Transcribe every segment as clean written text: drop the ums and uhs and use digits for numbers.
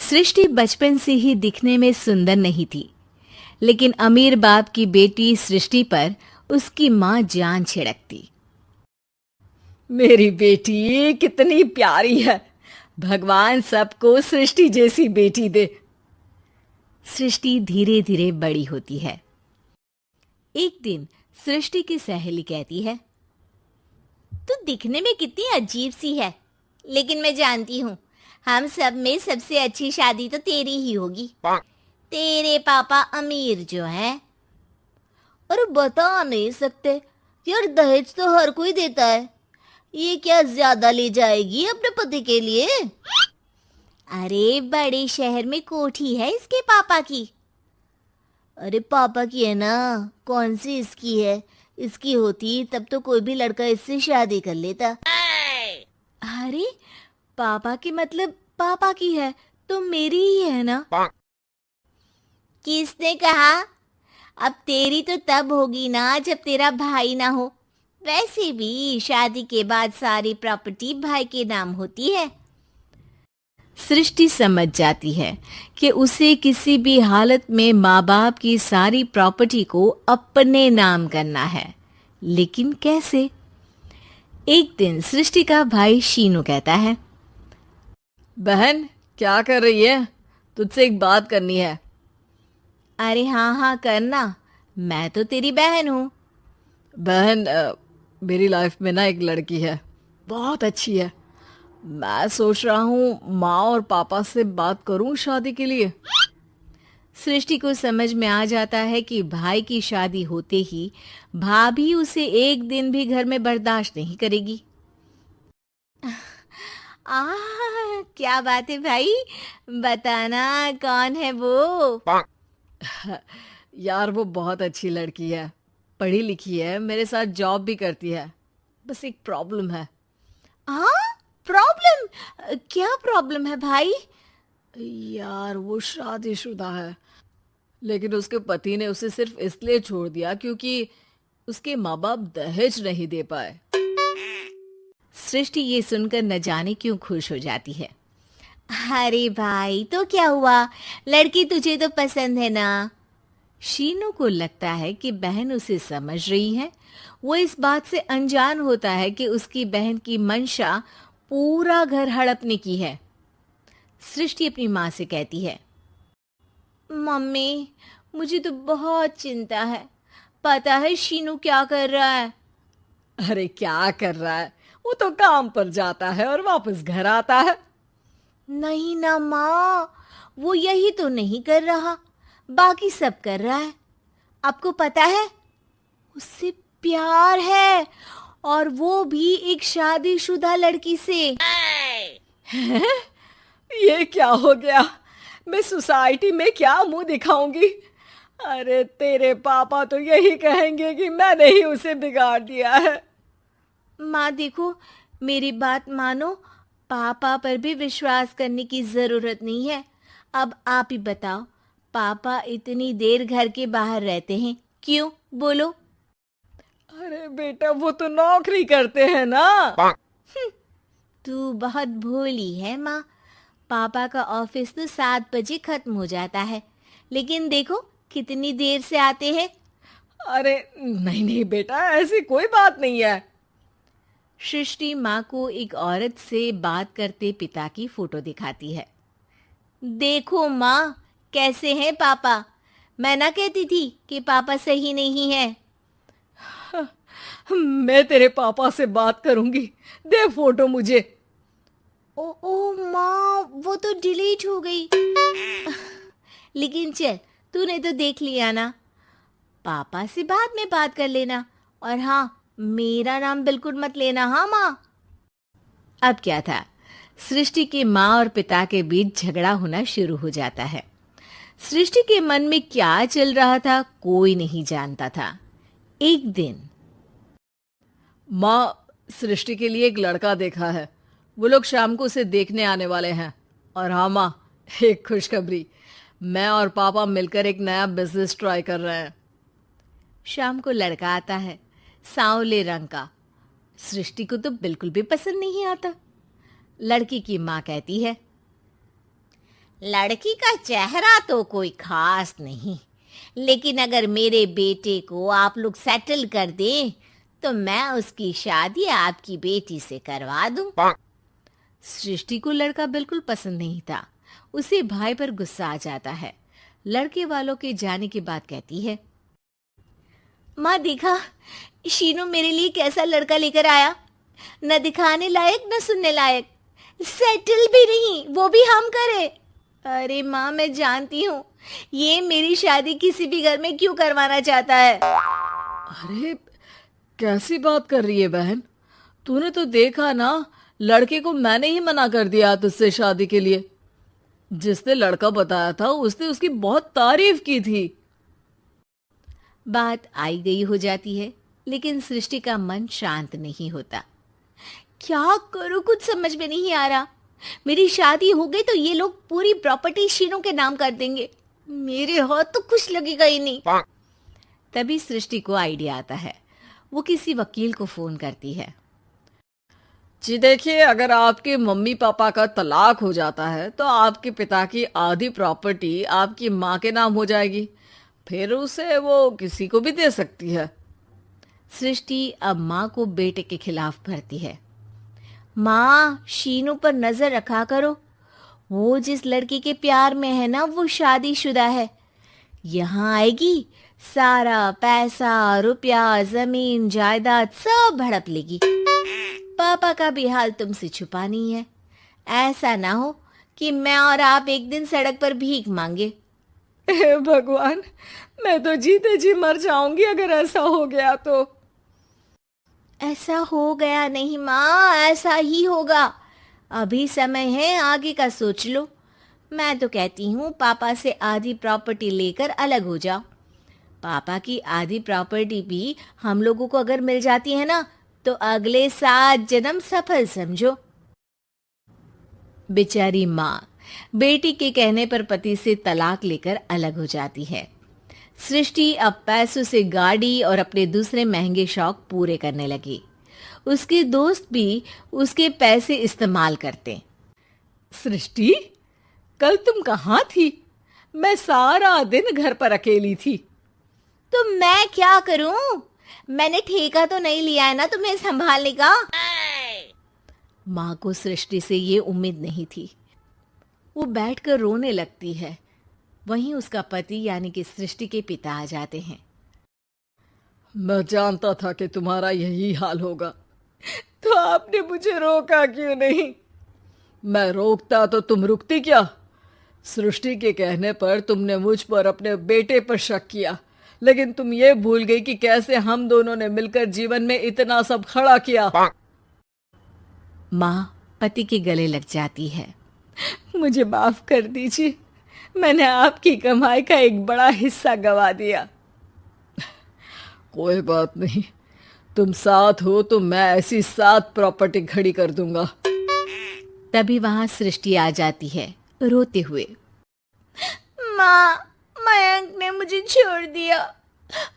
सृष्टि बचपन से ही दिखने में सुंदर नहीं थी, लेकिन अमीर बाप की बेटी सृष्टि पर उसकी माँ जान छिड़कती। मेरी बेटी कितनी प्यारी है। भगवान सबको सृष्टि जैसी बेटी दे। सृष्टि धीरे धीरे बड़ी होती है। एक दिन सृष्टि की सहेली कहती है, तू दिखने में कितनी अजीब सी है, लेकिन मैं जानती हूँ हम सब में सबसे अच्छी शादी तो तेरी ही होगी। तेरे पापा अमीर जो है। और बता नहीं सकते यार, दहेज तो हर कोई देता है, ये क्या ज्यादा ले जाएगी अपने पति के लिए? अरे बड़े शहर में कोठी है इसके पापा की। अरे पापा की है ना, कौन सी इसकी है? इसकी होती तब तो कोई भी लड़का इससे शादी कर लेता। अरे पापा की मतलब पापा की है तो मेरी ही है ना? किसने कहा? अब तेरी तो तब होगी ना जब तेरा भाई ना हो। वैसे भी शादी के बाद सारी प्रॉपर्टी भाई के नाम होती है। सृष्टि समझ जाती है कि उसे किसी भी हालत में माँ बाप की सारी प्रॉपर्टी को अपने नाम करना है, लेकिन कैसे? एक दिन सृष्टि का भाई शीनू कहता है, बहन क्या कर रही है? तुझसे एक बात करनी है। अरे हाँ हाँ करना, मैं तो तेरी बहन हूँ। बहन मेरी लाइफ में ना एक लड़की है, बहुत अच्छी है। मैं सोच रहा हूँ माँ और पापा से बात करूँ शादी के लिए। सृष्टि को समझ में आ जाता है कि भाई की शादी होते ही भाभी उसे एक दिन भी घर में बर्दाश्त नहीं करेगी। क्या बात है भाई, बताना कौन है वो? यार वो बहुत अच्छी लड़की है, पढ़ी लिखी है, मेरे साथ जॉब भी करती है। बस एक प्रॉब्लम है। प्रॉब्लम? क्या प्रॉब्लम है भाई? यार वो शादीशुदा है, लेकिन उसके पति ने उसे सिर्फ इसलिए छोड़ दिया क्योंकि उसके माँ बाप दहेज नहीं दे पाए। सृष्टि ये सुनकर न जाने क्यों खुश हो जाती है। अरे भाई तो क्या हुआ, लड़की तुझे तो पसंद है ना? शीनू को लगता है कि बहन उसे समझ रही है। वो इस बात से अनजान होता है कि उसकी बहन की मंशा पूरा घर हड़पने की है। सृष्टि अपनी माँ से कहती है, मम्मी मुझे तो बहुत चिंता है, पता है शीनू क्या कर रहा है? अरे क्या कर रहा है? वो तो काम पर जाता है और वापस घर आता है। नहीं ना माँ, वो यही तो नहीं कर रहा, बाकी सब कर रहा है। आपको पता है उससे प्यार है, और वो भी एक शादीशुदा लड़की से। हैं? ये क्या हो गया? मैं सोसाइटी में क्या मुंह दिखाऊंगी? अरे तेरे पापा तो यही कहेंगे कि मैंने ही उसे बिगाड़ दिया है। माँ देखो, मेरी बात मानो, पापा पर भी विश्वास करने की जरूरत नहीं है। अब आप ही बताओ, पापा इतनी देर घर के बाहर रहते हैं क्यों, बोलो? अरे बेटा वो तो नौकरी करते हैं ना। तू बहुत भोली है माँ। पापा का ऑफिस तो 7 बजे खत्म हो जाता है, लेकिन देखो कितनी देर से आते हैं। अरे नहीं नहीं बेटा, ऐसी कोई बात नहीं है। सृष्टि माँ को एक औरत से बात करते पिता की फोटो दिखाती है। देखो माँ, कैसे हैं पापा? मैं ना कहती थी कि पापा सही नहीं है। मैं तेरे पापा से बात करूंगी, दे फोटो मुझे। ओ माँ, वो तो डिलीट हो गई। लेकिन चल, तूने तो देख लिया ना, पापा से बाद में बात कर लेना। और हाँ, मेरा नाम बिल्कुल मत लेना, हाँ माँ? अब क्या था, सृष्टि के माँ और पिता के बीच झगड़ा होना शुरू हो जाता है। सृष्टि के मन में क्या चल रहा था कोई नहीं जानता था। एक दिन, माँ सृष्टि के लिए एक लड़का देखा है, वो लोग शाम को उसे देखने आने वाले हैं। और हाँ माँ, एक खुशखबरी, मैं और पापा मिलकर एक नया बिजनेस ट्राई कर रहे हैं। शाम को लड़का आता है, सांवले रंग का। सृष्टि को तो बिल्कुल भी पसंद नहीं आता। लड़की की माँ कहती है, लड़की का चेहरा तो कोई खास नहीं, लेकिन अगर मेरे बेटे को आप लोग सेटल कर दें तो मैं उसकी शादी आपकी बेटी से करवा दूं। सृष्टि को लड़का बिल्कुल पसंद नहीं था। उसे भाई पर गुस्सा आ जाता है। लड़के वालों के जाने के बाद कहती है, माँ देखा शीनू मेरे लिए कैसा लड़का लेकर आया, न दिखाने लायक न सुनने लायक, सेटल भी नहीं, वो भी हम करे। अरे माँ मैं जानती हूँ ये मेरी शादी किसी भी घर में क्यों करवाना चाहता है। अरे कैसी बात कर रही है बहन, तूने तो देखा ना, लड़के को मैंने ही मना कर दिया तुझसे शादी के लिए। जिसने लड़का बताया था उसने उसकी बहुत तारीफ की थी। बात आई गई हो जाती है, लेकिन सृष्टि का मन शांत नहीं होता। क्या करूँ कुछ समझ में नहीं आ रहा। मेरी शादी हो गई तो ये लोग पूरी प्रॉपर्टी शीनू के नाम कर देंगे, मेरे हाथ तो कुछ लगेगा ही नहीं। तभी सृष्टि को आइडिया आता है। वो किसी वकील को फोन करती है। जी देखिए, अगर आपके मम्मी पापा का तलाक हो जाता है तो आपके पिता की आधी प्रॉपर्टी आपकी माँ के नाम हो जाएगी, फिर उसे वो किसी को भी दे सकती है। सृष्टि अब माँ को बेटे के खिलाफ भरती है। माँ शीनू पर नजर रखा करो, वो जिस लड़की के प्यार में है ना वो शादीशुदा है। यहाँ आएगी सारा पैसा रुपया जमीन जायदाद सब हड़प लेगी। पापा का भी हाल तुमसे छुपा नहीं है। ऐसा ना हो कि मैं और आप एक दिन सड़क पर भीख मांगे। हे भगवान, मैं तो जीते जी मर जाऊंगी अगर ऐसा हो गया तो। ऐसा हो गया नहीं माँ, ऐसा ही होगा। अभी समय है, आगे का सोच लो। मैं तो कहती हूँ पापा से आधी प्रॉपर्टी लेकर अलग हो जाओ। पापा की आधी प्रॉपर्टी भी हम लोगों को अगर मिल जाती है ना तो अगले 7 जन्म सफल समझो। बेचारी माँ बेटी के कहने पर पति से तलाक लेकर अलग हो जाती है। सृष्टि अब पैसों से गाड़ी और अपने दूसरे महंगे शौक पूरे करने लगी। उसके दोस्त भी उसके पैसे इस्तेमाल करते। सृष्टि, कल तुम कहाँ थी? मैं सारा दिन घर पर अकेली थी। तो मैं क्या करूं? मैंने ठेका तो नहीं लिया है ना तुम्हें संभालने का। माँ को सृष्टि से ये उम्मीद नहीं थी। वो बैठकर रोने लगती है। वहीं उसका पति यानी कि सृष्टि के पिता आ जाते हैं। मैं जानता था कि तुम्हारा यही हाल होगा, तो आपने मुझे रोका क्यों नहीं? मैं रोकता तो तुम रुकती क्या? सृष्टि के कहने पर तुमने मुझ पर अपने बेटे पर शक किया, लेकिन तुम ये भूल गई कि कैसे हम दोनों ने मिलकर जीवन में इतना सब खड़ा किया। माँ पति के गले लग जाती है। मुझे माफ कर दीजिए, मैंने आपकी कमाई का एक बड़ा हिस्सा गवा दिया। कोई बात नहीं, तुम साथ हो तो मैं ऐसी 7 प्रॉपर्टी खड़ी कर दूंगा। तभी वहां सृष्टि आ जाती है रोते हुए। माँ, मयंक ने मुझे छोड़ दिया।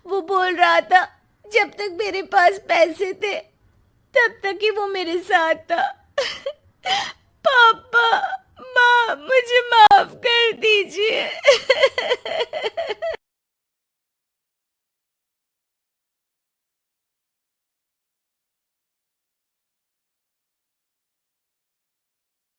वो बोल रहा था जब तक मेरे पास पैसे थे तब तक ही वो मेरे साथ था। पापा, माँ, मुझे माफ कर दीजिए।